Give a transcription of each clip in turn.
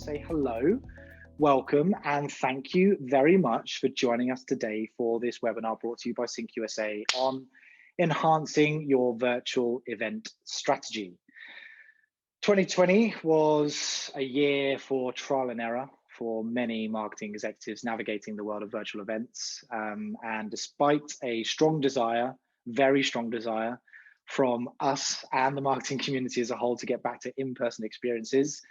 say hello, welcome, and thank you very much for joining us today for this webinar brought to you by SINC USA on enhancing your virtual event strategy. 2020 was a year for trial and error for many marketing executives navigating the world of virtual events. And despite a strong desire, very strong desire from us and the marketing community as a whole to get back to in-person experiences,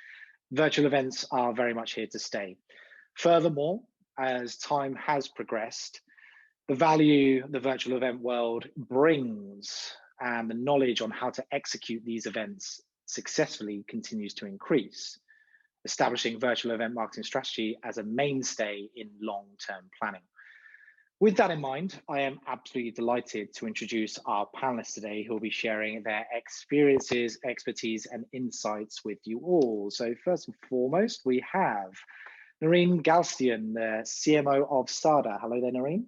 virtual events are very much here to stay. Furthermore, as time has progressed, the value the virtual event world brings and the knowledge on how to execute these events successfully continues to increase, establishing virtual event marketing strategy as a mainstay in long-term planning. With that in mind, I am absolutely delighted to introduce our panelists today who will be sharing their experiences, expertise, and insights with you all. So first and foremost, we have Noreen Galstian, the CMO of SADA. Hello there, Noreen.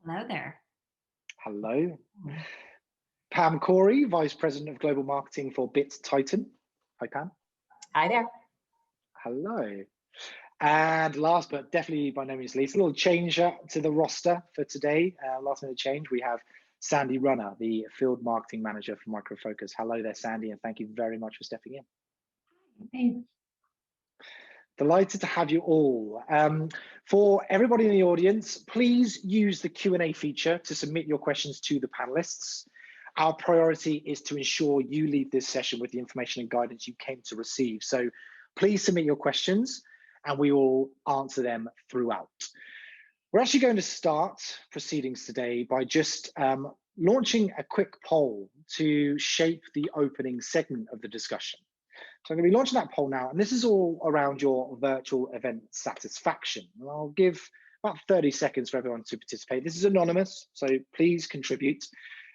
Hello there. Hello. Pam Corey, Vice President of Global Marketing for BitTitan. Hi, Pam. Hi there. Hello. And last but definitely by no means least, a little change to the roster for today. Last minute change, we have Sandy Runner, the Field Marketing Manager for Micro Focus. Hello there, Sandy, and thank you very much for stepping in. Thanks. Delighted to have you all. For everybody in the audience, please use the Q&A feature to submit your questions to the panelists. Our priority is to ensure you leave this session with the information and guidance you came to receive. So please submit your questions and we will answer them throughout. We're actually going to start proceedings today by just launching a quick poll to shape the opening segment of the discussion. So I'm going to be launching that poll now, and this is all around your virtual event satisfaction. And I'll give about 30 seconds for everyone to participate. This is anonymous, so please contribute.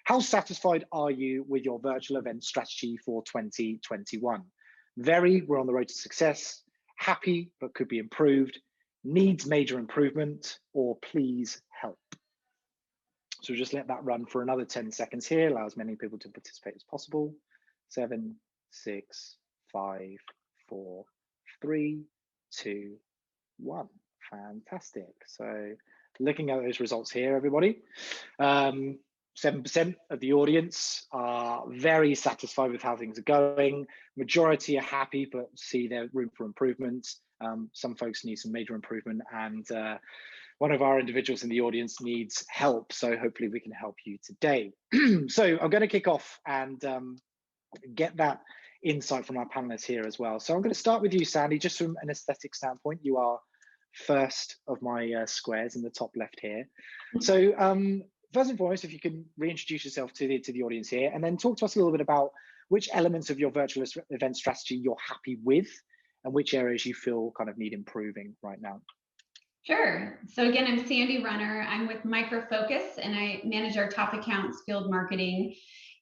How satisfied are you with your virtual event strategy for 2021? Very, we're on the road to success. Happy, but could be improved. Needs major improvement, or please help. So just let that run for another 10 seconds here. Allow as many people to participate as possible. 7, 6, 5, 4, 3, 2, 1. Fantastic. So looking at those results here, everybody. 7% of the audience are very satisfied with how things are going. Majority are happy, but see there's room for improvement. Some folks need some major improvement, and one of our individuals in the audience needs help. So hopefully we can help you today. So I'm going to kick off and get that insight from our panelists here as well. So I'm going to start with you, Sandy, just from an aesthetic standpoint. You are first of my squares in the top left here. So first and foremost, if you can reintroduce yourself to the audience here, and then talk to us a little bit about which elements of your virtual event strategy you're happy with, and which areas you feel kind of need improving right now. Sure. So again, I'm Sandy Runner. I'm with Micro Focus, and I manage our top accounts, field marketing.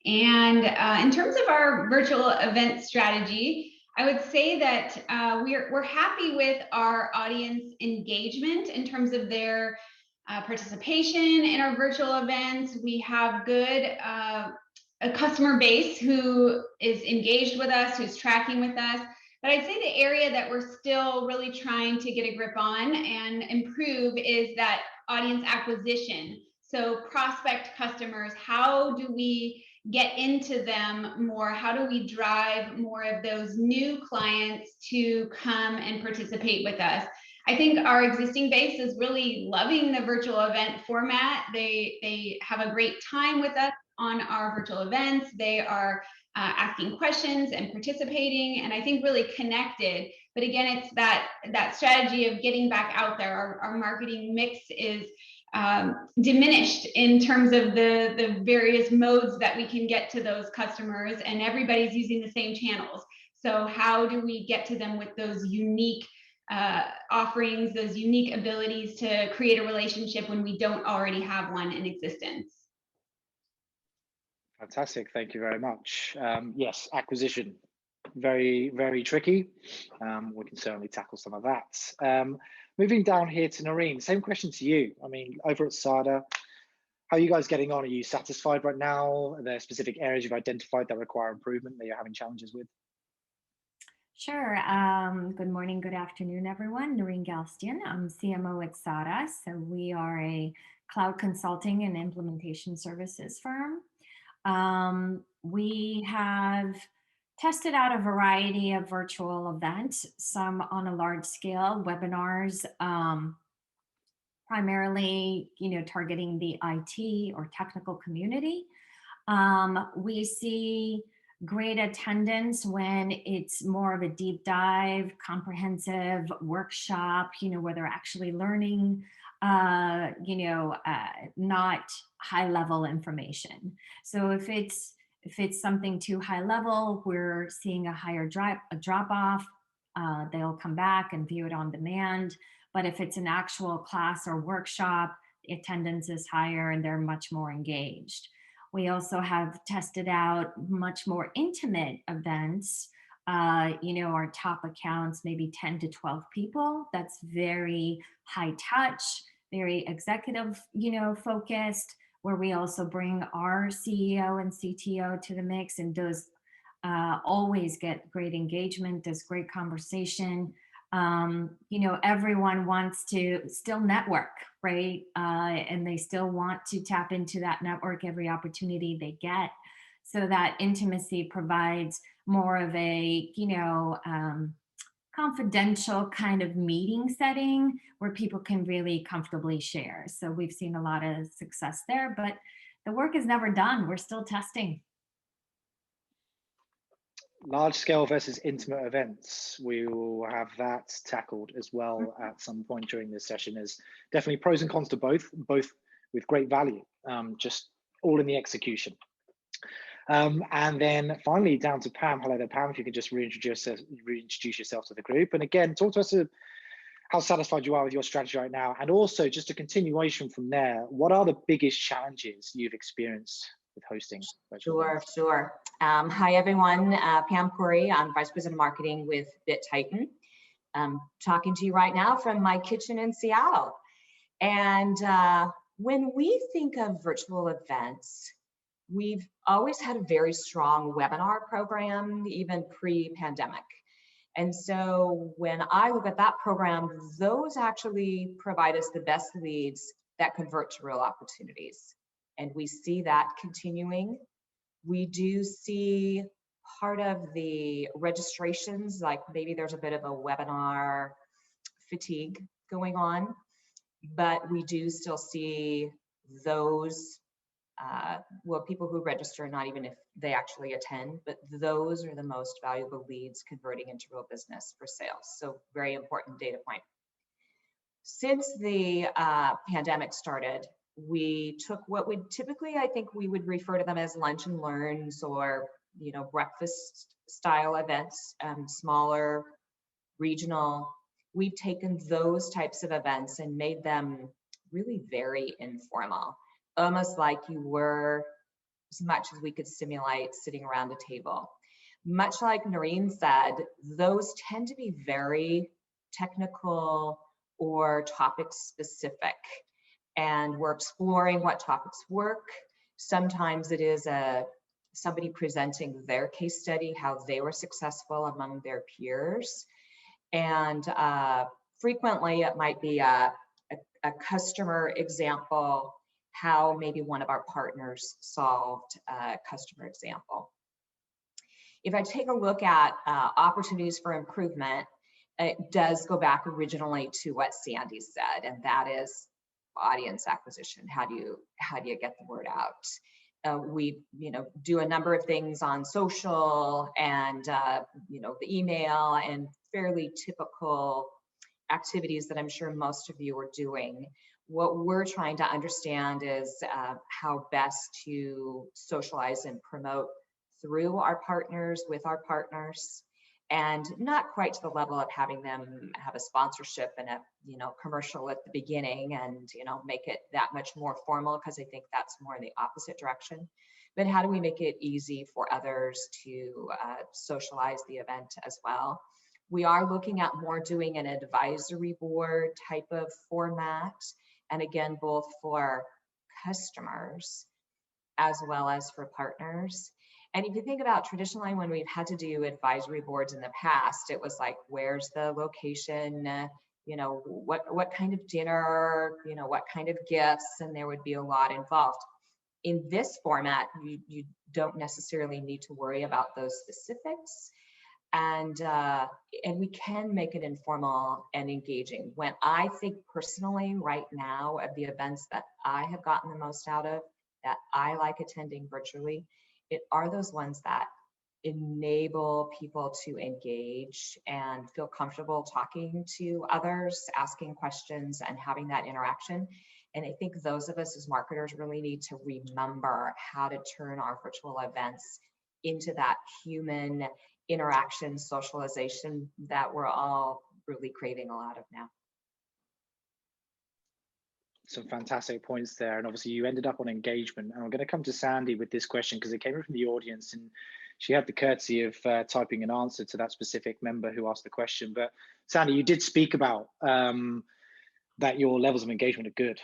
And in terms of our virtual event strategy, I would say that we're happy with our audience engagement in terms of their participation in our virtual events. We have a customer base who is engaged with us, who's tracking with us. But I'd say the area that we're still really trying to get a grip on and improve is that audience acquisition. So prospect customers, how do we get into them more? How do we drive more of those new clients to come and participate with us? I think our existing base is really loving the virtual event format. They have a great time with us on our virtual events. They are asking questions and participating, and I think really connected. But again, it's that strategy of getting back out there. Our marketing mix is diminished in terms of the various modes that we can get to those customers, and everybody's using the same channels. So how do we get to them with those unique offerings, those unique abilities to create a relationship when we don't already have one in existence? Fantastic, thank you very much. Yes, acquisition, very, very tricky. We can certainly tackle some of that. Moving down here to Noreen, same question to you. I mean, over at SADA, how are you guys getting on? Are you satisfied right now? Are there specific areas you've identified that require improvement that you're having challenges with? Sure. Good morning, good afternoon, everyone. Noreen Galstian. I'm CMO at SADA. So we are a cloud consulting and implementation services firm. We have tested out a variety of virtual events, some on a large scale, webinars, primarily, targeting the IT or technical community. We see great attendance when it's more of a deep dive, comprehensive workshop, where they're actually learning, not high level information. So if it's something too high level, we're seeing a higher drop off. They'll come back and view it on demand. But if it's an actual class or workshop, the attendance is higher and they're much more engaged. We also have tested out much more intimate events. Our top accounts, maybe 10 to 12 people. That's very high touch, very executive, focused, where we also bring our CEO and CTO to the mix, and those always get great engagement. There's great conversation. Everyone wants to still network, right? And they still want to tap into that network every opportunity they get. So that intimacy provides more of a, confidential kind of meeting setting where people can really comfortably share. So we've seen a lot of success there, but the work is never done. We're still testing. Large scale versus intimate events. We will have that tackled as well at some point during this session. There's definitely pros and cons to both with great value, just all in the execution. And then finally down to Pam. Hello there, Pam. If you could just reintroduce yourself to the group. And again, talk to us how satisfied you are with your strategy right now. And also just a continuation from there, what are the biggest challenges you've experienced with hosting? Sure. Hi, everyone. Pam Corey. I'm Vice President of Marketing with BitTitan. I'm talking to you right now from my kitchen in Seattle. And when we think of virtual events, we've always had a very strong webinar program, even pre-pandemic. And so when I look at that program, those actually provide us the best leads that convert to real opportunities. And we see that continuing. We do see part of the registrations, like maybe there's a bit of a webinar fatigue going on, but we do still see those, people who register, not even if they actually attend, but those are the most valuable leads converting into real business for sales. So very important data point. Since the pandemic started, we took what would typically, I think we would refer to them as lunch and learns or, breakfast style events, smaller, regional. We've taken those types of events and made them really very informal, almost like you were, as much as we could simulate sitting around a table. Much like Noreen said, those tend to be very technical or topic specific. And we're exploring what topics work. Sometimes it is somebody presenting their case study, how they were successful among their peers. And frequently it might be a customer example, how maybe one of our partners solved a customer example. If I take a look at opportunities for improvement, it does go back originally to what Sandy said, and that is audience acquisition. How do you get the word out? We do a number of things on social and the email and fairly typical activities that I'm sure most of you are doing. What we're trying to understand is how best to socialize and promote through our partners, with our partners, and not quite to the level of having them have a sponsorship and a commercial at the beginning and make it that much more formal, because I think that's more in the opposite direction. But how do we make it easy for others to socialize the event as well? We are looking at more doing an advisory board type of format, and again, both for customers as well as for partners. And if you think about traditionally when we've had to do advisory boards in the past, it was like, where's the location? You know, what kind of dinner, you know, what kind of gifts, and there would be a lot involved. In this format, you don't necessarily need to worry about those specifics. And we can make it informal and engaging. When I think personally right now of the events that I have gotten the most out of, that I like attending virtually, it are those ones that enable people to engage and feel comfortable talking to others, asking questions, and having that interaction. And I think those of us as marketers really need to remember how to turn our virtual events into that human interaction, socialization that we're all really craving a lot of now. Some fantastic points there. And obviously you ended up on engagement. And I'm going to come to Sandy with this question because it came in from the audience and she had the courtesy of typing an answer to that specific member who asked the question. But Sandy, you did speak about that your levels of engagement are good.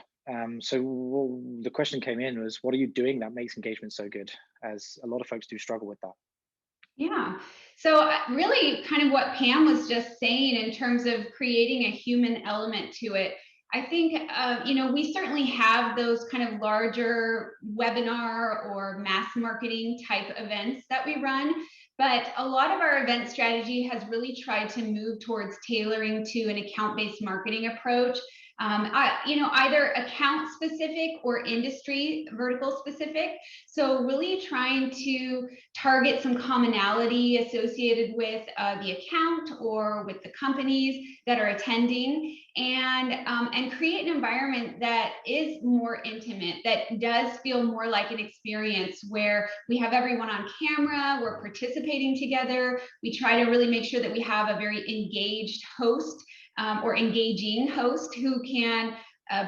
So the question came in was, what are you doing that makes engagement so good? As a lot of folks do struggle with that. Yeah. So really kind of what Pam was just saying in terms of creating a human element to it. I think, you know, we certainly have those kind of larger webinar or mass marketing type events that we run, but a lot of our event strategy has really tried to move towards tailoring to an account-based marketing approach. You know, either account specific or industry vertical specific. So really trying to target some commonality associated with the account or with the companies that are attending, and create an environment that is more intimate, that does feel more like an experience where we have everyone on camera, we're participating together. We try to really make sure that we have a very engaged host or engaging host who can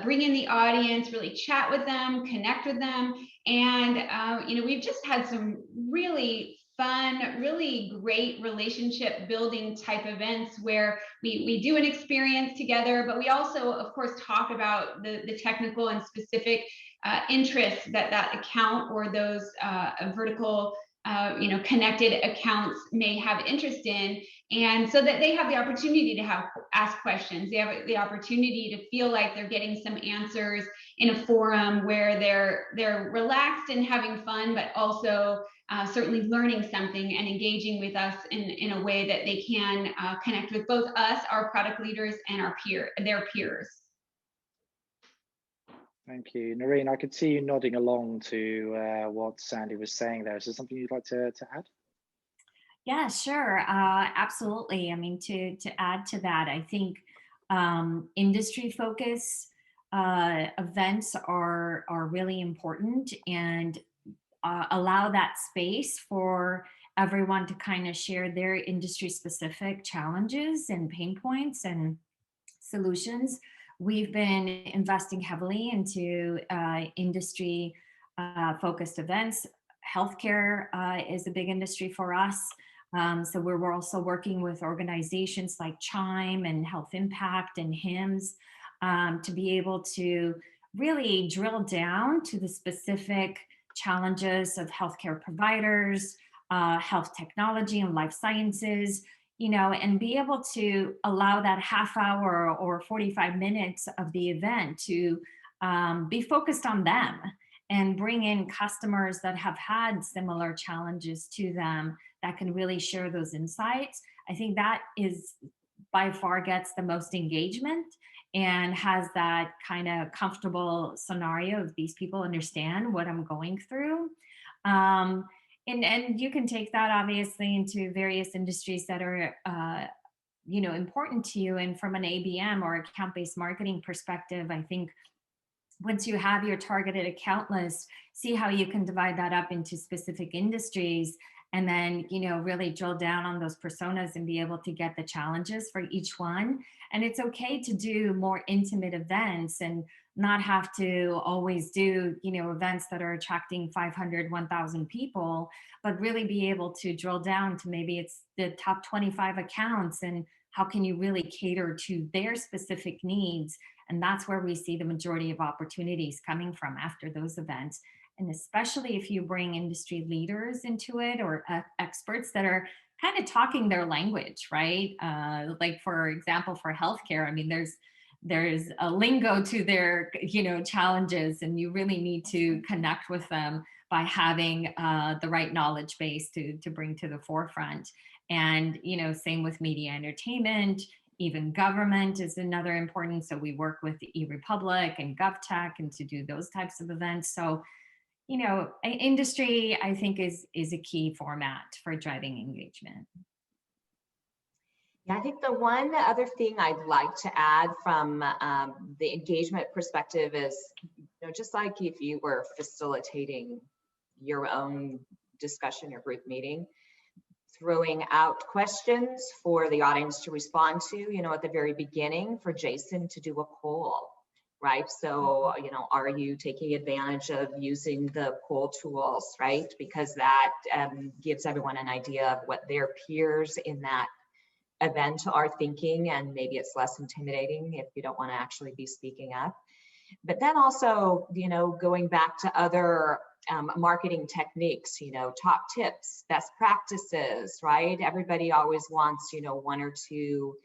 bring in the audience, really chat with them, connect with them. And, you know, we've just had some really fun, really great relationship building type events where we do an experience together, but we also, of course, talk about the technical and specific interests that account or those vertical you know, connected accounts may have interest in, and so that they have the opportunity to ask questions. They have the opportunity to feel like they're getting some answers in a forum where they're relaxed and having fun, but also certainly learning something and engaging with us in a way that they can connect with both us, our product leaders, and their peers. Thank you. Noreen, I could see you nodding along to what Sandy was saying there. Is there something you'd like to add? Yeah, sure. Absolutely. I mean, to add to that, I think industry focus events are really important and allow that space for everyone to kind of share their industry specific challenges and pain points and solutions. We've been investing heavily into industry focused events. Healthcare is a big industry for us. So we're also working with organizations like Chime and Health Impact and HIMSS to be able to really drill down to the specific challenges of healthcare providers, health technology and life sciences, you know, and be able to allow that half hour or 45 minutes of the event to be focused on them and bring in customers that have had similar challenges to them that can really share those insights. I think that is by far gets the most engagement and has that kind of comfortable scenario of these people understand what I'm going through. And you can take that obviously into various industries that are, you know, important to you. And from an ABM or account-based marketing perspective, I think once you have your targeted account list, see how you can divide that up into specific industries and then, you know, really drill down on those personas and be able to get the challenges for each one. And it's okay to do more intimate events and not have to always do, you know, events that are attracting 500, 1,000 people, but really be able to drill down to maybe it's the top 25 accounts and how can you really cater to their specific needs. And that's where we see the majority of opportunities coming from after those events. And especially if you bring industry leaders into it, or experts that are kind of talking their language, right? Like for example, for healthcare, I mean, there's a lingo to their, challenges, and you really need to connect with them by having the right knowledge base to bring to the forefront. And, same with media entertainment, even government is another important. So we work with the eRepublic and GovTech and to do those types of events. So, industry, I think, is a key format for driving engagement. Yeah, I think the one other thing I'd like to add from the engagement perspective is, just like if you were facilitating your own discussion or group meeting, throwing out questions for the audience to respond to, at the very beginning for Jason to do a poll, right? So, are you taking advantage of using the poll tools, right? Because that gives everyone an idea of what their peers in that event are thinking, and maybe it's less intimidating if you don't want to actually be speaking up. But then also, going back to other marketing techniques, top tips, best practices, right? Everybody always wants, one or two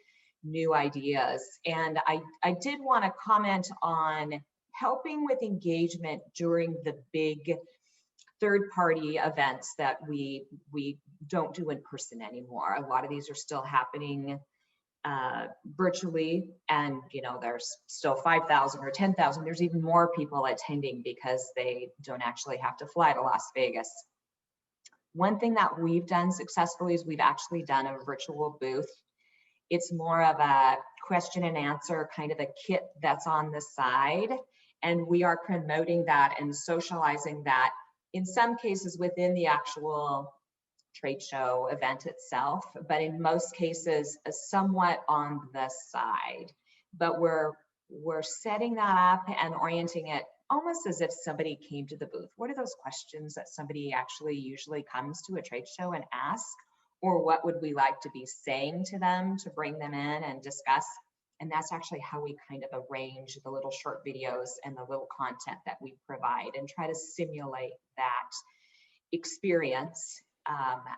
new ideas. And I did want to comment on helping with engagement during the big third-party events that we don't do in person anymore. A lot of these are still happening virtually, and there's still 5,000 or 10,000. There's even more people attending because they don't actually have to fly to Las Vegas. One thing that we've done successfully is we've actually done a virtual booth. It's more of a question and answer, kind of a kit that's on the side, and we are promoting that and socializing that in some cases within the actual trade show event itself, but in most cases somewhat on the side. But we're setting that up and orienting it almost as if somebody came to the booth. What are those questions that somebody actually usually comes to a trade show and ask? Or what would we like to be saying to them to bring them in and discuss? And that's actually how we kind of arrange the little short videos and the little content that we provide, and try to simulate that experience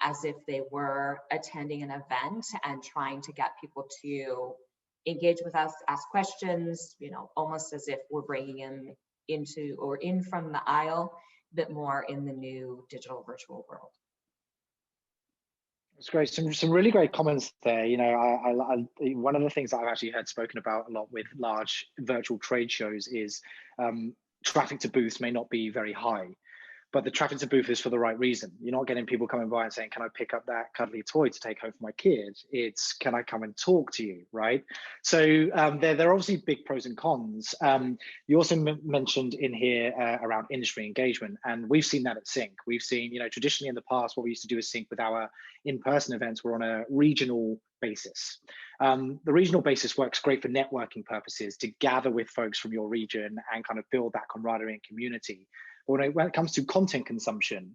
as if they were attending an event, and trying to get people to engage with us, ask questions, almost as if we're bringing them into or in from the aisle, but more in the new digital virtual world. It's great. Some really great comments there. One of the things that I've actually heard spoken about a lot with large virtual trade shows is traffic to booths may not be very high, but the traffic to booth is for the right reason. You're not getting people coming by and saying, can I pick up that cuddly toy to take home for my kid? It's, can I come and talk to you, right? So there are obviously big pros and cons. You also mentioned in here around industry engagement, and we've seen that at SINC. We've seen, traditionally in the past, what we used to do at SINC with our in-person events were on a regional basis. The regional basis works great for networking purposes, to gather with folks from your region and kind of build that camaraderie and community. But when it comes to content consumption,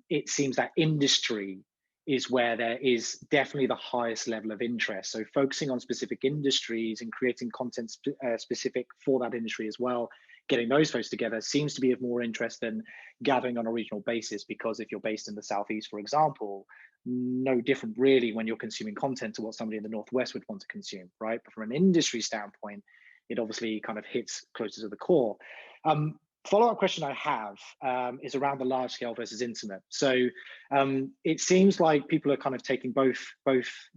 it seems that industry is where there is definitely the highest level of interest. So focusing on specific industries and creating content specific for that industry as well, getting those folks together seems to be of more interest than gathering on a regional basis, because if you're based in the Southeast, for example, no different really when you're consuming content to what somebody in the Northwest would want to consume, right? But from an industry standpoint, it obviously kind of hits closer to the core. Follow-up question I have is around the large scale versus intimate. So it seems like people are kind of taking both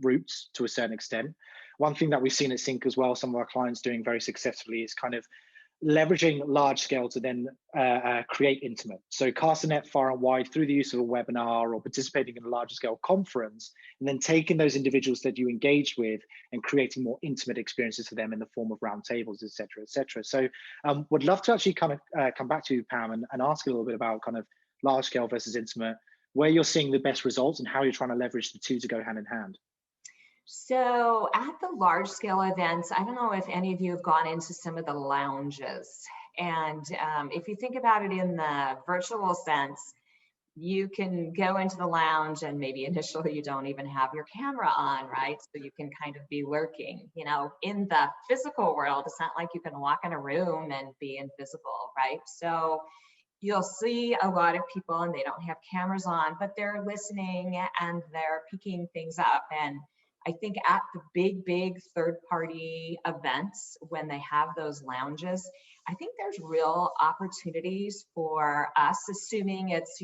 routes to a certain extent. One thing that we've seen at SINC as well, some of our clients doing very successfully, is kind of leveraging large scale to then create intimate. So cast a net far and wide through the use of a webinar or participating in a larger scale conference, and then taking those individuals that you engaged with and creating more intimate experiences for them in the form of roundtables, et cetera, et cetera. So would love to actually kind of come back to you, Pam, and ask a little bit about kind of large scale versus intimate, where you're seeing the best results and how you're trying to leverage the two to go hand in hand. So at the large scale events, I don't know if any of you have gone into some of the lounges. And if you think about it in the virtual sense, you can go into the lounge and maybe initially you don't even have your camera on, right? So you can kind of be lurking. In the physical world, it's not like you can walk in a room and be invisible, right? So you'll see a lot of people, and they don't have cameras on, but they're listening and they're picking things up. And I think at the big third-party events, when they have those lounges, I think there's real opportunities for us, assuming it's,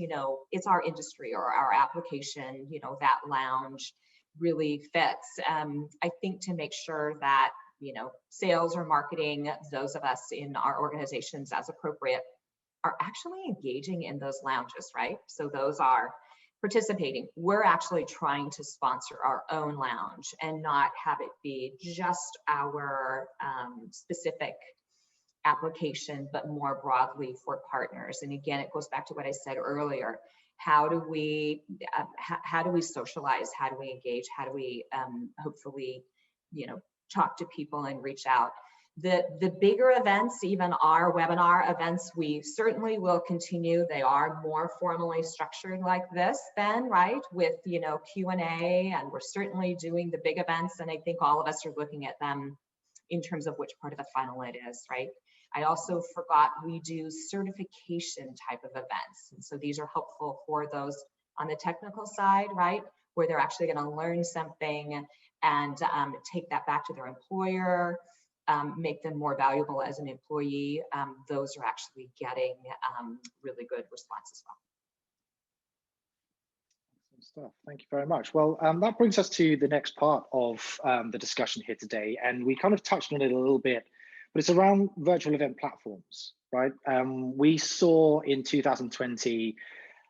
it's our industry or our application, that lounge really fits. I think to make sure that, sales or marketing, those of us in our organizations as appropriate, are actually engaging in those lounges, right? So those are participating. We're actually trying to sponsor our own lounge and not have it be just our specific application, but more broadly for partners. And again, it goes back to what I said earlier. How do we socialize? How do we engage? How do we hopefully, talk to people and reach out? The bigger events, even our webinar events, we certainly will continue. They are more formally structured like this then, right? With, Q&A, and we're certainly doing the big events. And I think all of us are looking at them in terms of which part of the funnel it is, right? I also forgot we do certification type of events. And so these are helpful for those on the technical side, right? Where they're actually going to learn something and take that back to their employer, make them more valuable as an employee. Those are actually getting really good response as well. Stuff. Thank you very much. Well, that brings us to the next part of the discussion here today, and we kind of touched on it a little bit, but it's around virtual event platforms, right? We saw in 2020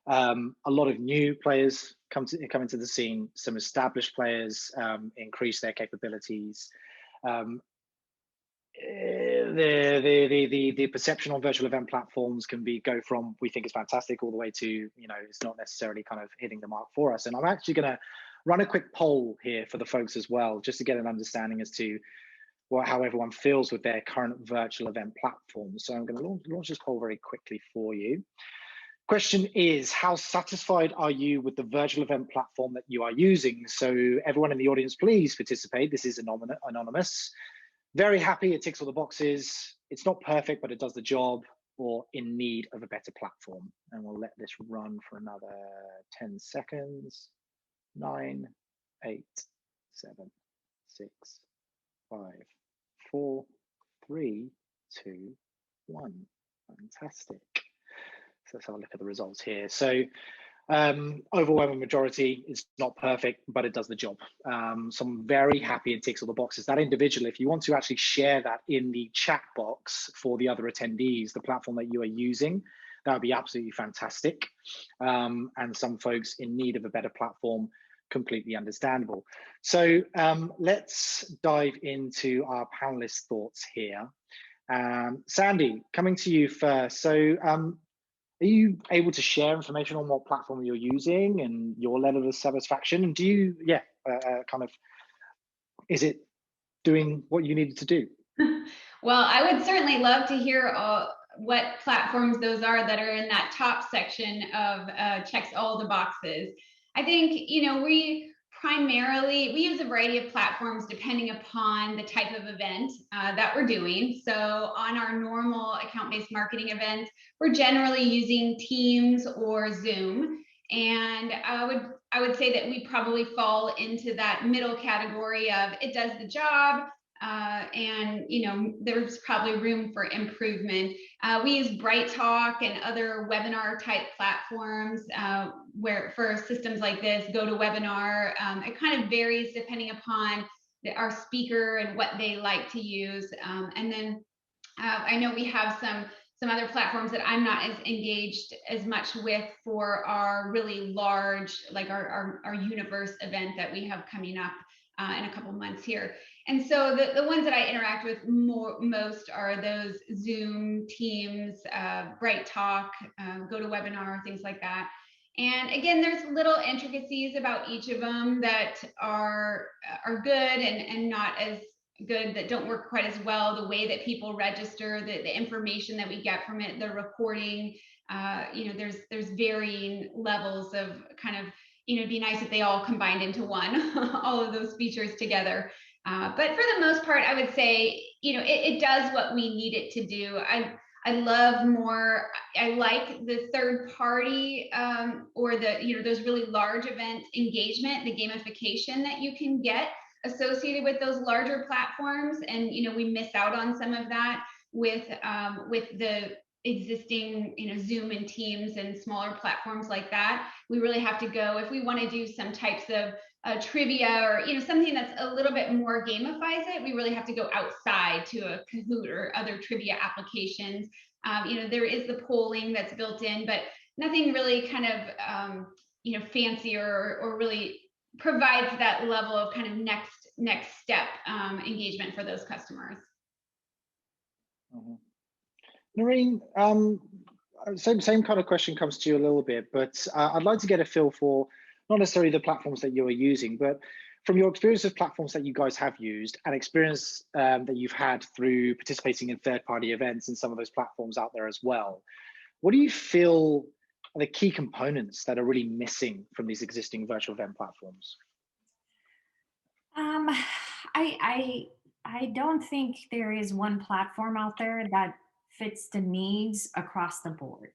a lot of new players come into the scene. Some established players increase their capabilities. The perception on virtual event platforms can go from we think it's fantastic all the way to it's not necessarily kind of hitting the mark for us. And I'm actually going to run a quick poll here for the folks as well, just to get an understanding as to how everyone feels with their current virtual event platform. So I'm going to launch this poll very quickly for you. Question is, how satisfied are you with the virtual event platform that you are using? So everyone in the audience, please participate. This is anonymous. Very happy, it ticks all the boxes. It's not perfect, but it does the job, or in need of a better platform. And we'll let this run for another 10 seconds. 9, 8, 7, 6, 5, 4, 3, 2, 1. Fantastic. So let's have a look at the results here. So overwhelming majority is not perfect, but it does the job. So I'm very happy it ticks all the boxes. That individual, if you want to actually share that in the chat box for the other attendees, the platform that you are using, that would be absolutely fantastic. And some folks in need of a better platform, completely understandable. So let's dive into our panelists' thoughts here. Sandy, coming to you first. So are you able to share information on what platform you're using and your level of satisfaction? And do you, is it doing what you needed to do? Well, I would certainly love to hear what platforms those are that are in that top section of checks all the boxes. I think, we use a variety of platforms depending upon the type of event that we're doing. So on our normal account-based marketing events, we're generally using Teams or Zoom. And I would say that we probably fall into that middle category of it does the job, and there's probably room for improvement. We use BrightTalk and other webinar type platforms where for systems like this, GoToWebinar. It kind of varies depending upon our speaker and what they like to use. And then I know we have some other platforms that I'm not as engaged as much with for our really large, like our universe event that we have coming up in a couple months here. And so the ones that I interact with most are those Zoom, Teams, BrightTalk, GoToWebinar, things like that. And again, there's little intricacies about each of them that are good and not as good, that don't work quite as well. The way that people register, the information that we get from it, the recording, there's varying levels of kind of, it'd be nice if they all combined into one, all of those features together. But for the most part, I would say, it does what we need it to do. I love more, I like the third party or the, those really large event engagement, the gamification that you can get associated with those larger platforms. And, we miss out on some of that with the existing, Zoom and Teams and smaller platforms like that. We really have to go, if we want to do some types of trivia or something that's a little bit more gamifies it, we really have to go outside to a Kahoot or other trivia applications. There is the polling that's built in, but nothing really kind of fancy or really provides that level of kind of next step engagement for those customers. Mm-hmm. Noreen, same kind of question comes to you a little bit, but I'd like to get a feel for not necessarily the platforms that you are using, but from your experience of platforms that you guys have used and experience that you've had through participating in third-party events and some of those platforms out there as well, what do you feel are the key components that are really missing from these existing virtual event platforms? I don't think there is one platform out there that fits the needs across the board.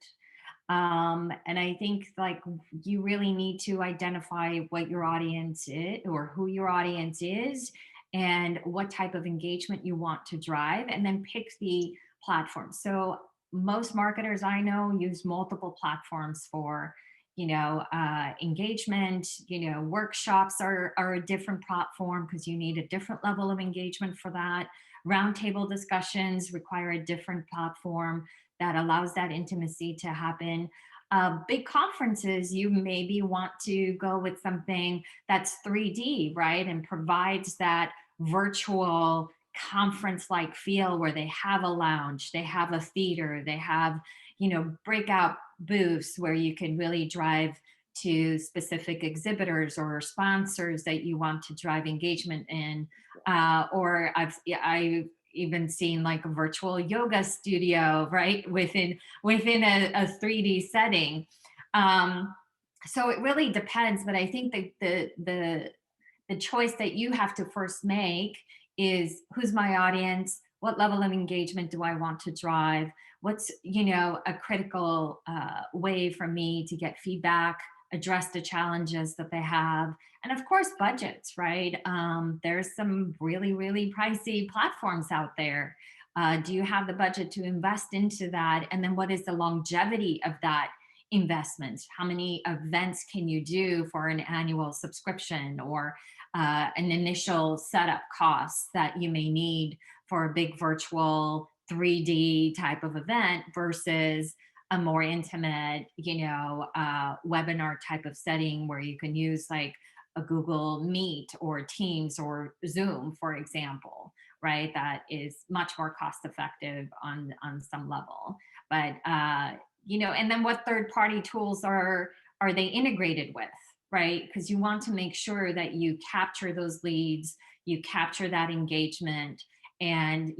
And I think like you really need to identify what your audience is or who your audience is and what type of engagement you want to drive, and then pick the platform. So most marketers I know use multiple platforms for engagement. Workshops are a different platform because you need a different level of engagement for that. Roundtable discussions require a different platform that allows that intimacy to happen. Big conferences, you maybe want to go with something that's 3D, right? And provides that virtual conference-like feel where they have a lounge, they have a theater, they have, breakout booths where you can really drive to specific exhibitors or sponsors that you want to drive engagement in. Or I've even seen like a virtual yoga studio, right? Within a 3D setting. So it really depends, but I think that the choice that you have to first make is, who's my audience? What level of engagement do I want to drive? What's, a critical way for me to get feedback, address the challenges that they have, and of course, budgets, right? There's some really, really pricey platforms out there. Do you have the budget to invest into that? And then what is the longevity of that investment? How many events can you do for an annual subscription, or an initial setup cost that you may need for a big virtual 3D type of event versus a more intimate, webinar type of setting where you can use like a Google Meet or Teams or Zoom, for example, right? That is much more cost effective on some level. But, and then what third-party tools are they integrated with, right? Because you want to make sure that you capture those leads, you capture that engagement, and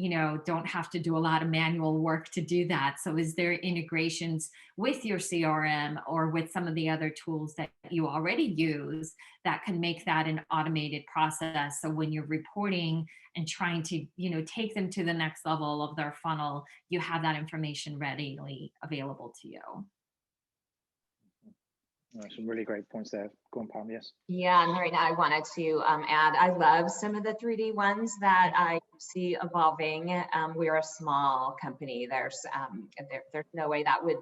don't have to do a lot of manual work to do that. So is there integrations with your CRM or with some of the other tools that you already use that can make that an automated process? So when you're reporting and trying to take them to the next level of their funnel, you have that information readily available to you. Some really great points there. Go on, Pam, yes. Yeah, and right now I wanted to add, I love some of the 3D ones that I see evolving. We're a small company. There's no way that would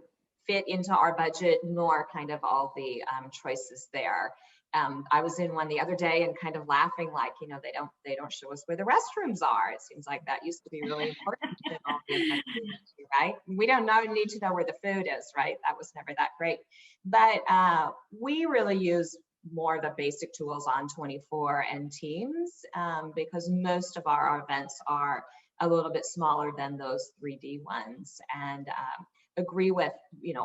fit into our budget, nor kind of all the choices there. I was in one the other day and kind of laughing, like, they don't show us where the restrooms are. It seems like that used to be really important in all the industry, right? We don't need to know where the food is, right? That was never that great. But we really use more of the basic tools on 24 and Teams because most of our events are a little bit smaller than those 3D ones. And agree with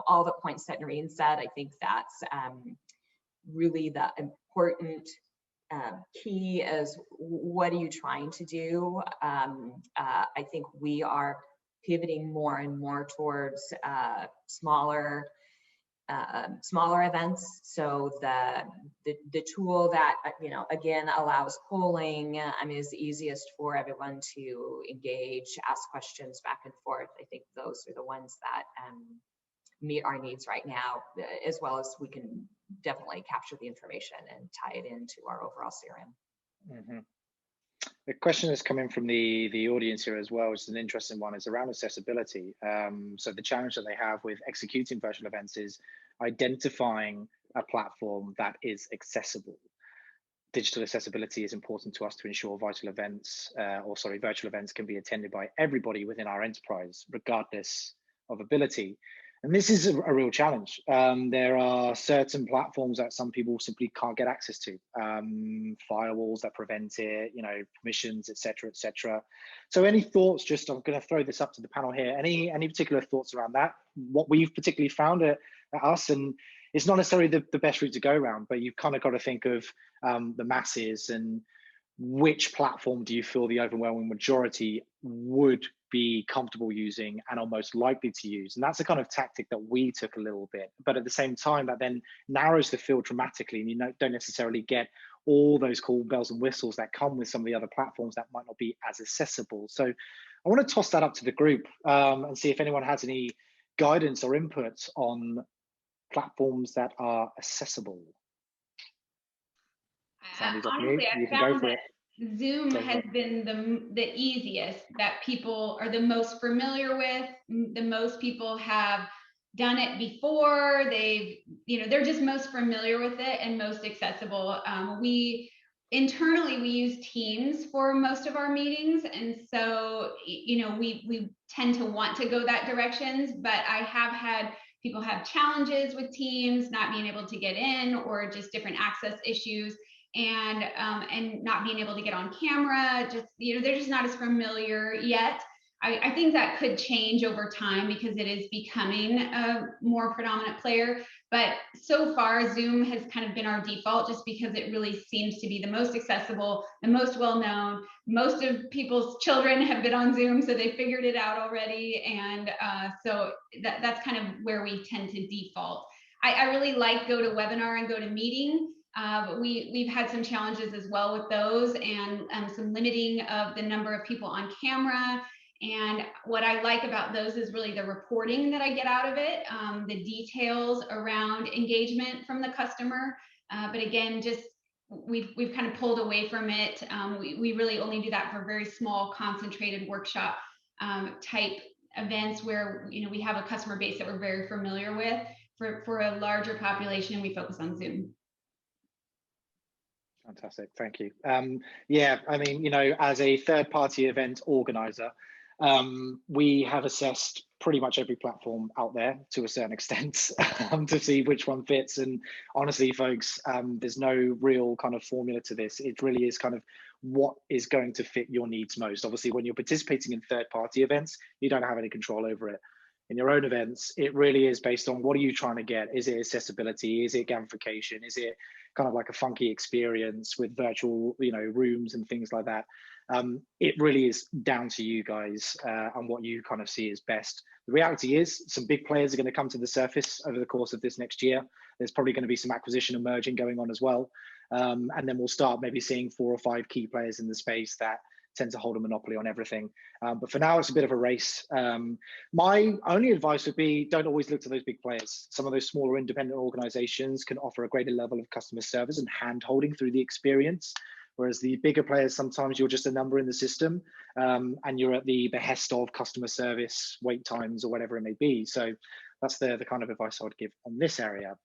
all the points that Noreen said. I think that's really the important key is, what are you trying to do? I think we are pivoting more and more towards smaller smaller events. So the tool that, again, allows polling, is the easiest for everyone to engage, ask questions back and forth. I think those are the ones that meet our needs right now, as well as we can definitely capture the information and tie it into our overall CRM. Mm-hmm. The question that's coming from the audience here as well, which is an interesting one, is around accessibility. So the challenge that they have with executing virtual events is identifying a platform that is accessible. Digital accessibility is important to us to ensure virtual events can be attended by everybody within our enterprise, regardless of ability. And this is a real challenge. There are certain platforms that some people simply can't get access to, firewalls that prevent it, permissions, et cetera. So any thoughts, I'm going to throw this up to the panel here. Any particular thoughts around that? What we've particularly found at us, and it's not necessarily the best route to go around, but you've kind of got to think of the masses and which platform do you feel the overwhelming majority would be comfortable using and are most likely to use. And that's the kind of tactic that we took a little bit, but at the same time that then narrows the field dramatically, and you don't necessarily get all those cool bells and whistles that come with some of the other platforms that might not be as accessible. So I want to toss that up to the group and see if anyone has any guidance or inputs on platforms that are accessible. Honestly, I found that Zoom has been the easiest, that people are the most familiar with. The most people have done it before. They're just most familiar with it and most accessible. Internally, we use Teams for most of our meetings, and so we tend to want to go that directions. But I have had people have challenges with Teams, not being able to get in, or just different access issues. And not being able to get on camera, they're just not as familiar yet. I think that could change over time because it is becoming a more predominant player. But so far, Zoom has kind of been our default, just because it really seems to be the most accessible, the most well-known. Most of people's children have been on Zoom, so they figured it out already. And so that's kind of where we tend to default. I really like GoToWebinar and GoToMeeting. But we've had some challenges as well with those, and some limiting of the number of people on camera. And what I like about those is really the reporting that I get out of it, the details around engagement from the customer. But again, we've kind of pulled away from it. We really only do that for very small, concentrated workshop type events where we have a customer base that we're very familiar with. For a larger population, we focus on Zoom. Fantastic, thank you. Yeah, as a third-party event organizer, we have assessed pretty much every platform out there to a certain extent to see which one fits. And honestly, folks, there's no real kind of formula to this. It really is kind of what is going to fit your needs most. Obviously, when you're participating in third-party events, you don't have any control over it. In your own events, it really is based on what are you trying to get? Is it accessibility? Is it gamification? Is it kind of like a funky experience with virtual, rooms and things like that? It really is down to you guys and what you kind of see as best. The reality is some big players are going to come to the surface over the course of this next year. There's probably going to be some acquisition and merging going on as well. And then we'll start maybe seeing 4 or 5 key players in the space that tend to hold a monopoly on everything. But for now, it's a bit of a race. My only advice would be, don't always look to those big players. Some of those smaller independent organizations can offer a greater level of customer service and hand-holding through the experience. Whereas the bigger players, sometimes you're just a number in the system and you're at the behest of customer service, wait times, or whatever it may be. So that's the kind of advice I would give on this area.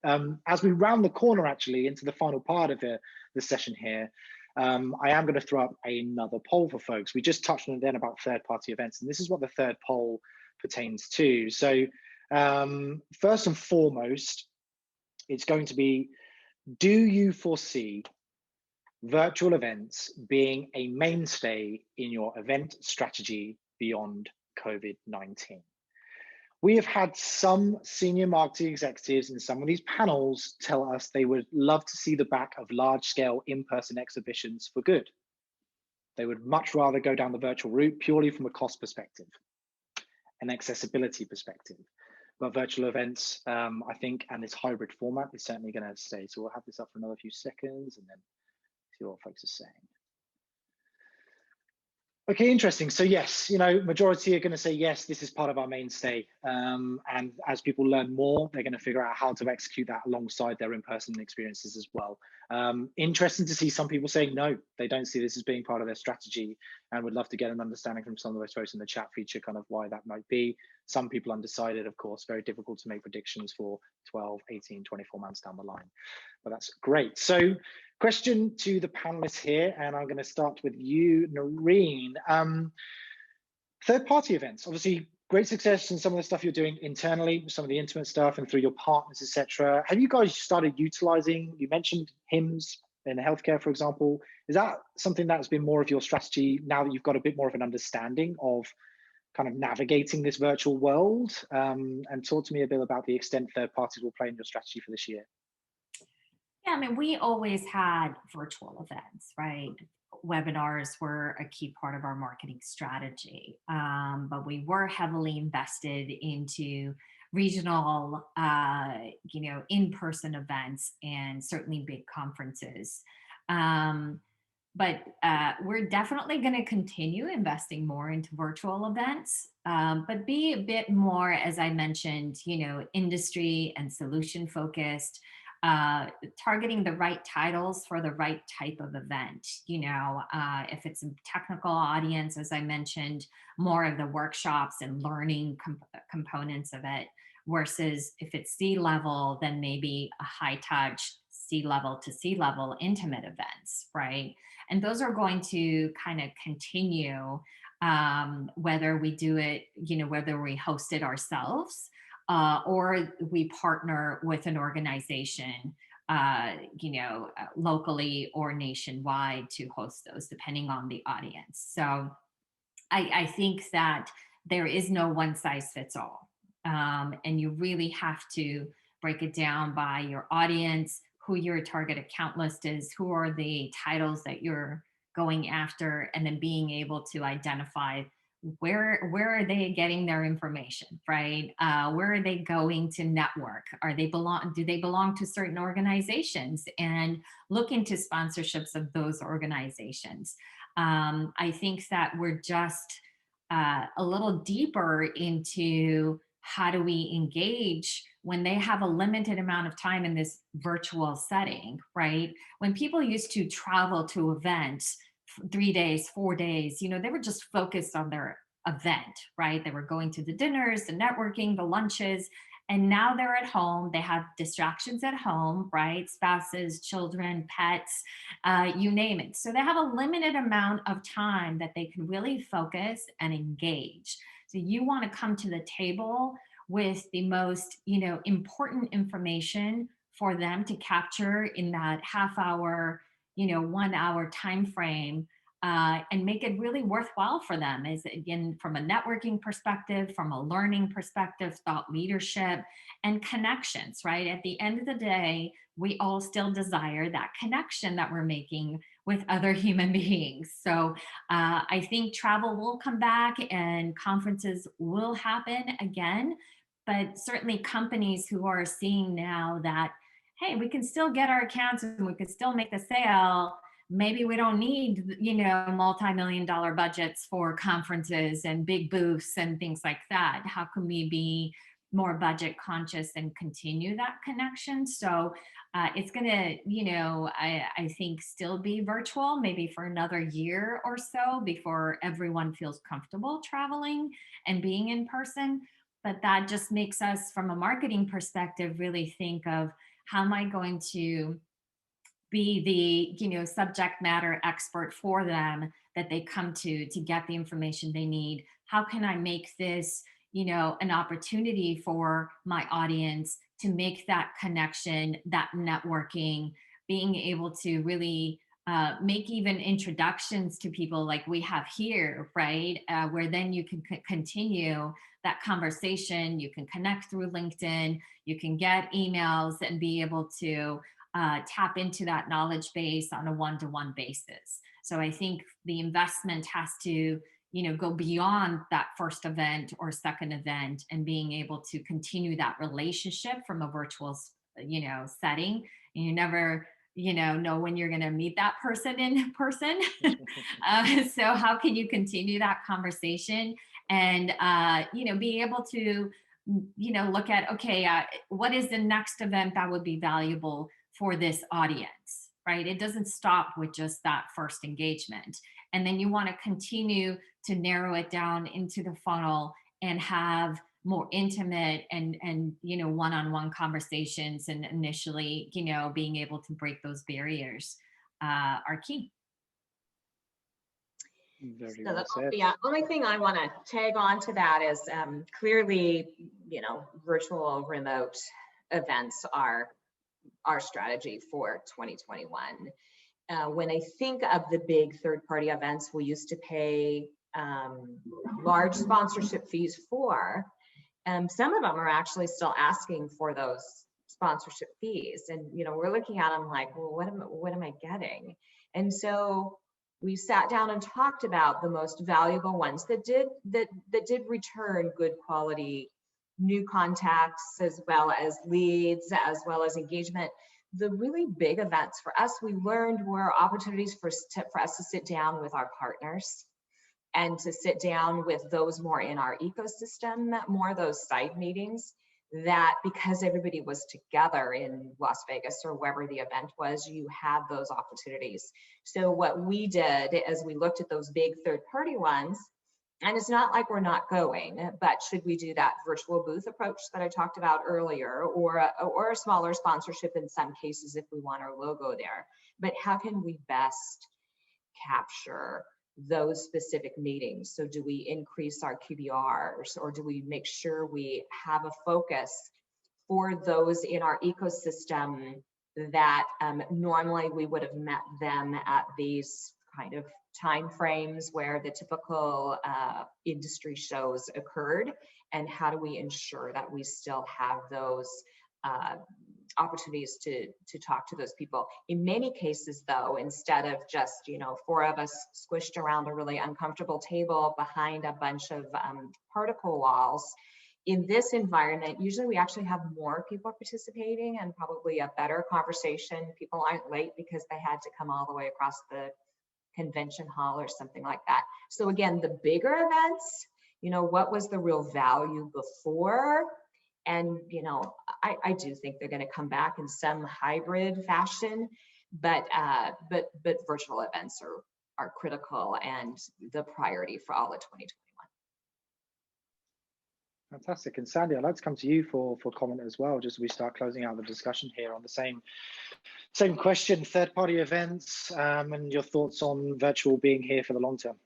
As we round the corner, actually, into the final part of the session here, I am going to throw up another poll for folks. We just touched on it then about third-party events, and this is what the third poll pertains to. So first and foremost, it's going to be, do you foresee virtual events being a mainstay in your event strategy beyond COVID-19? We have had some senior marketing executives in some of these panels tell us they would love to see the back of large-scale in-person exhibitions for good. They would much rather go down the virtual route purely from a cost perspective, an accessibility perspective. but virtual events, I think, and this hybrid format is certainly going to stay. So we'll have this up for another few seconds and then see what folks are saying. Okay, interesting. So yes, majority are going to say yes, this is part of our mainstay. And as people learn more, they're going to figure out how to execute that alongside their in-person experiences as well. Interesting to see some people saying no, they don't see this as being part of their strategy, and would love to get an understanding from some of those folks in the chat feature, kind of why that might be. Some people undecided, of course, very difficult to make predictions for 12, 18, 24 months down the line, but that's great. So question to the panelists here, and I'm going to start with you, Noreen. Third-party events, obviously great success in some of the stuff you're doing internally, some of the intimate stuff and through your partners, etc. Have you guys started utilizing, you mentioned HIMSS in healthcare, for example. Is that something that's been more of your strategy now that you've got a bit more of an understanding of kind of navigating this virtual world? And talk to me a bit about the extent third parties will play in your strategy for this year. Yeah, I mean, we always had virtual events, right? Webinars were a key part of our marketing strategy, but we were heavily invested into regional, in-person events and certainly big conferences. But we're definitely going to continue investing more into virtual events, but be a bit more, as I mentioned, industry and solution focused. Targeting the right titles for the right type of event. If it's a technical audience, as I mentioned, more of the workshops and learning components of it, versus if it's C-level, then maybe a high touch C-level to C-level intimate events, right? And those are going to kind of continue, whether we do it, whether we host it ourselves, or we partner with an organization, locally or nationwide to host those, depending on the audience. So I think that there is no one size fits all. And you really have to break it down by your audience, who your target account list is, who are the titles that you're going after, and then being able to identify where are they getting their information, right? Where are they going to network? Do they belong to certain organizations? And look into sponsorships of those organizations. I think that we're just a little deeper into how do we engage when they have a limited amount of time in this virtual setting, right? When people used to travel to events 3 days, 4 days, they were just focused on their event, right? They were going to the dinners, the networking, the lunches, and now they're at home. They have distractions at home, right? Spouses, children, pets, you name it. So they have a limited amount of time that they can really focus and engage. So you want to come to the table with the most, important information for them to capture in that half hour, 1 hour time frame, and make it really worthwhile for them. Is again, from a networking perspective, from a learning perspective, thought leadership, and connections, right? At the end of the day, we all still desire that connection that we're making with other human beings. So I think travel will come back and conferences will happen again, but certainly companies who are seeing now that, hey, we can still get our accounts and we can still make the sale. Maybe we don't need, multi-million-dollar budgets for conferences and big booths and things like that. How can we be more budget conscious and continue that connection? So it's going to, I think still be virtual, maybe for another year or so before everyone feels comfortable traveling and being in person. But that just makes us, from a marketing perspective, really think of how am I going to be the subject matter expert for them that they come to get the information they need. How can I make this an opportunity for my audience to make that connection, that networking, being able to really make even introductions to people like we have here, right? Where then you can continue that conversation, you can connect through LinkedIn, you can get emails and be able to tap into that knowledge base on a one-to-one basis. So I think the investment has to, go beyond that first event or second event, and being able to continue that relationship from a virtual, setting. And you never, know when you're going to meet that person in person. So how can you continue that conversation and, be able to, look at, okay, what is the next event that would be valuable for this audience, right? It doesn't stop with just that first engagement. And then you want to continue to narrow it down into the funnel and have more intimate and one-on-one conversations, and initially, being able to break those barriers are key. Very So well said. the only thing I want to tag on to that is clearly, virtual remote events are our strategy for 2021. When I think of the big third-party events we used to pay large sponsorship fees for, some of them are actually still asking for those sponsorship fees. And, we're looking at them like, well, what am I getting? And so we sat down and talked about the most valuable ones that did return good quality new contacts, as well as leads, as well as engagement. The really big events for us, we learned, were opportunities for us to sit down with our partners and to sit down with those more in our ecosystem, more those side meetings, that because everybody was together in Las Vegas or wherever the event was, you had those opportunities. So what we did is we looked at those big third-party ones, and it's not like we're not going, but should we do that virtual booth approach that I talked about earlier, or a smaller sponsorship in some cases if we want our logo there? But how can we best capture those specific meetings? So do we increase our QBRs, or do we make sure we have a focus for those in our ecosystem that normally we would have met them at these kind of time frames where the typical industry shows occurred? And how do we ensure that we still have those opportunities to talk to those people? In many cases, though, instead of just, four of us squished around a really uncomfortable table behind a bunch of particle walls, in this environment, usually we actually have more people participating and probably a better conversation. People aren't late because they had to come all the way across the convention hall or something like that. So again, the bigger events, what was the real value before? And, I do think they're going to come back in some hybrid fashion, but virtual events are critical and the priority for all of 2021. Fantastic. And Sandy, I'd like to come to you for comment as well, just as we start closing out the discussion here on the same question, third-party events, and your thoughts on virtual being here for the long term.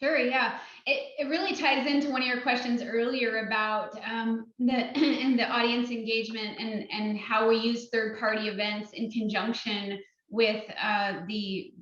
Sure, yeah. It really ties into one of your questions earlier about the audience engagement and how we use third-party events in conjunction with the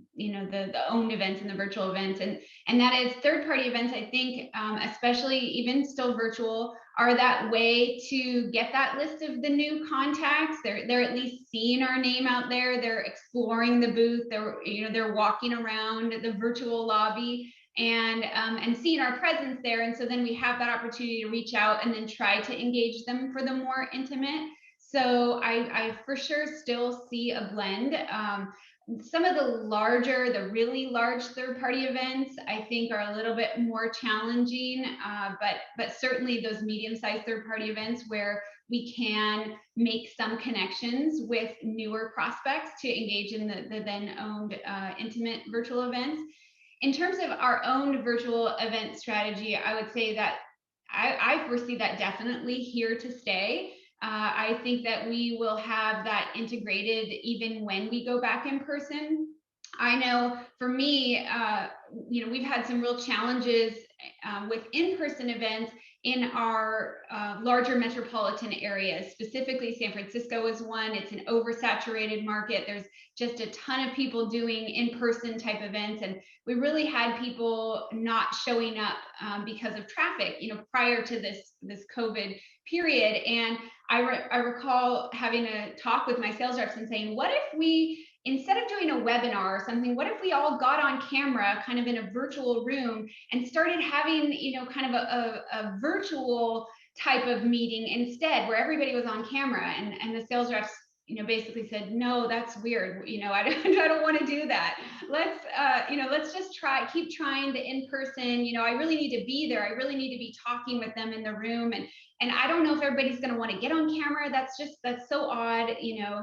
owned events and the virtual events, and that is third-party events. I think especially even still virtual are that way to get that list of the new contacts. They're at least seeing our name out there. They're exploring the booth. They're walking around the virtual lobby and seeing our presence there. And so then we have that opportunity to reach out and then try to engage them for the more intimate. So I for sure still see a blend. Some of the really large third-party events, I think, are a little bit more challenging, but certainly those medium-sized third-party events where we can make some connections with newer prospects to engage in the then owned intimate virtual events. In terms of our own virtual event strategy, I would say that I foresee that definitely here to stay. I think that we will have that integrated even when we go back in person. I know for me, we've had some real challenges with in-person events in our larger metropolitan areas. Specifically, San Francisco is one. It's an oversaturated market. There's just a ton of people doing in-person type events, and we really had people not showing up because of traffic, prior to this COVID period. And I recall having a talk with my sales reps and saying, what if we, instead of doing a webinar or something, what if we all got on camera kind of in a virtual room and started having, kind of a virtual type of meeting instead, where everybody was on camera? And the sales reps, basically said, no, that's weird. I don't want to do that. Let's just keep trying the in-person. I really need to be there. I really need to be talking with them in the room. And I don't know if everybody's going to want to get on camera. That's so odd,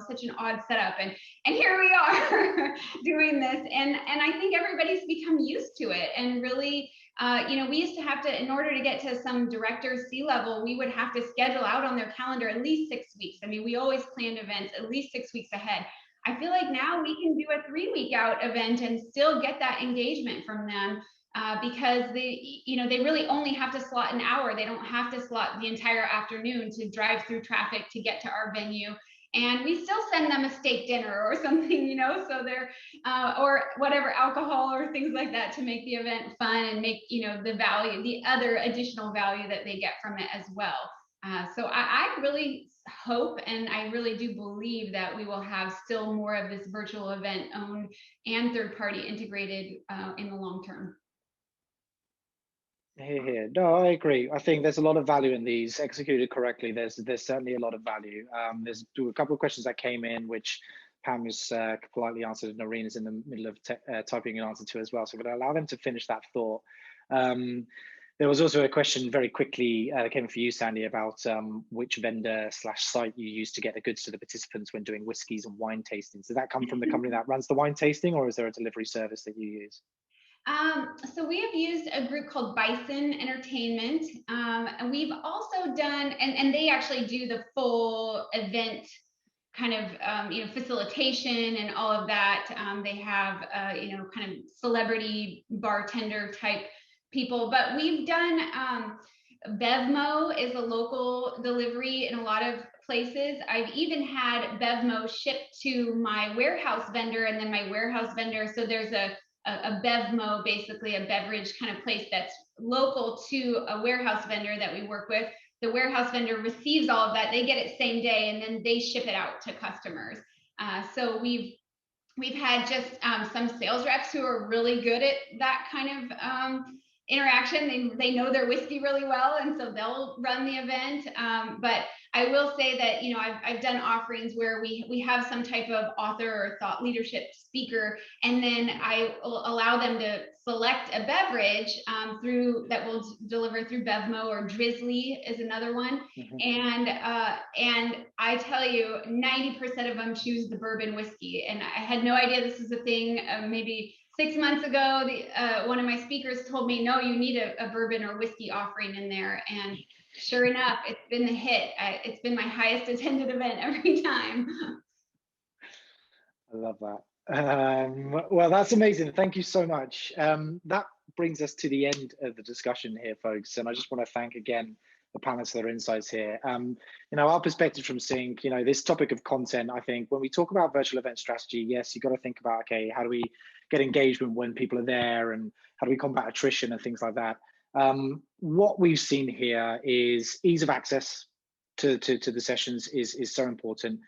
such an odd setup. And here we are doing this. And I think everybody's become used to it. And really, we used to have to, in order to get to some director C-level, we would have to schedule out on their calendar at least 6 weeks. I mean, we always planned events at least 6 weeks ahead. I feel like now we can do a 3-week out event and still get that engagement from them. Because they really only have to slot an hour. They don't have to slot the entire afternoon to drive through traffic to get to our venue. And we still send them a steak dinner or something, so they're, or whatever, alcohol or things like that to make the event fun and make, the other additional value that they get from it as well. So I really hope, and I really do believe, that we will have still more of this virtual event owned and third-party integrated in the long term. Here. No, I agree. I think there's a lot of value in these. Executed correctly, there's certainly a lot of value. There's a couple of questions that came in, which Pam has politely answered, and Noreen is in the middle of typing an answer to as well. So I'm going to allow them to finish that thought. There was also a question very quickly that came for you, Sandy, about which vendor/site you use to get the goods to the participants when doing whiskies and wine tastings. Does that come from the company that runs the wine tasting, or is there a delivery service that you use? So we have used a group called Bison Entertainment, and we've also done, and they actually do the full event kind of, facilitation and all of that. They have, kind of celebrity bartender type people, but we've done, Bevmo is a local delivery in a lot of places. I've even had Bevmo shipped to my warehouse vendor, and then my warehouse vendor, so there's a Bevmo, basically a beverage kind of place that's local to a warehouse vendor that we work with. The warehouse vendor receives all of that. They get it same day, and then they ship it out to customers. So we've had just some sales reps who are really good at that kind of interaction. They know their whiskey really well, and so they'll run the event. But I will say that, I've done offerings where we have some type of author or thought leadership speaker, and then I will allow them to select a beverage that will deliver through Bevmo, or Drizzly is another one. Mm-hmm. And I tell you, 90% of them choose the bourbon whiskey. And I had no idea this was a thing. Maybe 6 months ago, one of my speakers told me, no, you need a bourbon or whiskey offering in there. And sure enough, it's been the hit. It's been my highest attended event every time. I love that. Well, that's amazing. Thank you so much. That brings us to the end of the discussion here, folks. And I just want to thank again the panelists for their insights here. Our perspective from SINC, this topic of content, I think when we talk about virtual event strategy, yes, you've got to think about, okay, how do we get engagement when people are there, and how do we combat attrition and things like that? What we've seen here is ease of access to the sessions is so important,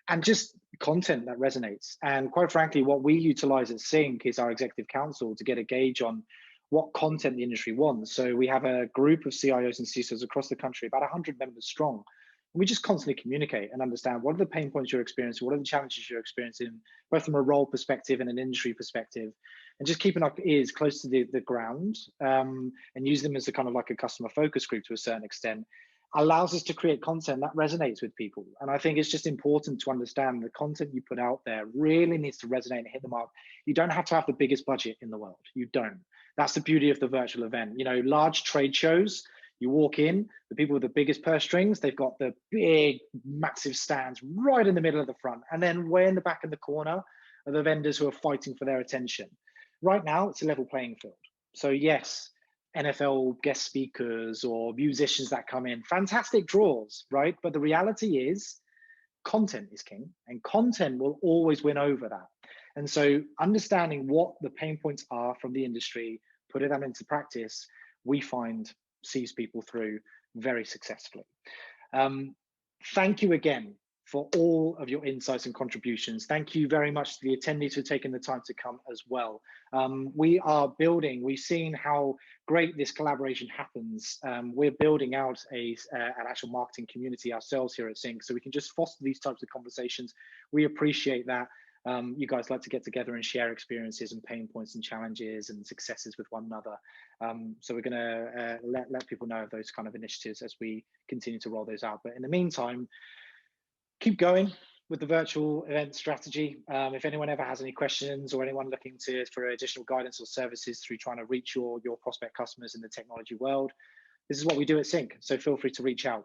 and just content that resonates. And quite frankly, what we utilize at SINC is our executive council to get a gauge on what content the industry wants. So we have a group of CIOs and CISOs across the country, about 100 members strong. And we just constantly communicate and understand what are the pain points you're experiencing, what are the challenges you're experiencing, both from a role perspective and an industry perspective, and just keeping our ears close to the ground, and use them as a kind of like a customer focus group to a certain extent, allows us to create content that resonates with people. And I think it's just important to understand the content you put out there really needs to resonate and hit the mark. You don't have to have the biggest budget in the world. You don't. That's the beauty of the virtual event. Large trade shows, you walk in, the people with the biggest purse strings, they've got the big, massive stands right in the middle of the front. And then way in the back in the corner are the vendors who are fighting for their attention. Right now, it's a level playing field. So yes, NFL guest speakers or musicians that come in, fantastic draws, right? But the reality is content is king, and content will always win over that. And so understanding what the pain points are from the industry, putting them into practice, we find sees people through very successfully. Thank you again for all of your insights and contributions. Thank you very much to the attendees for taking the time to come as well. We are building, we've seen how great this collaboration happens. We're building out an actual marketing community ourselves here at SINC, so we can just foster these types of conversations. We appreciate that. You guys like to get together and share experiences and pain points and challenges and successes with one another. So we're gonna let people know of those kind of initiatives as we continue to roll those out. But in the meantime, keep going with the virtual event strategy. If anyone ever has any questions or anyone looking for additional guidance or services through trying to reach your prospect customers in the technology world, this is what we do at SINC, so feel free to reach out.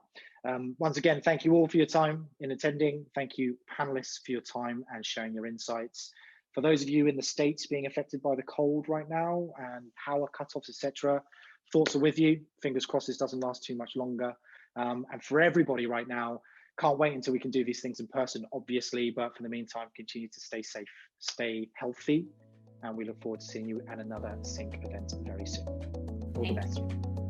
Once again, thank you all for your time in attending. Thank you, panelists, for your time and sharing your insights. For those of you in the States being affected by the cold right now and power cutoffs, etc., thoughts are with you. Fingers crossed this doesn't last too much longer. And for everybody right now, can't wait until we can do these things in person, obviously, but for the meantime, continue to stay safe, stay healthy, and we look forward to seeing you at another SINC event very soon. All the best.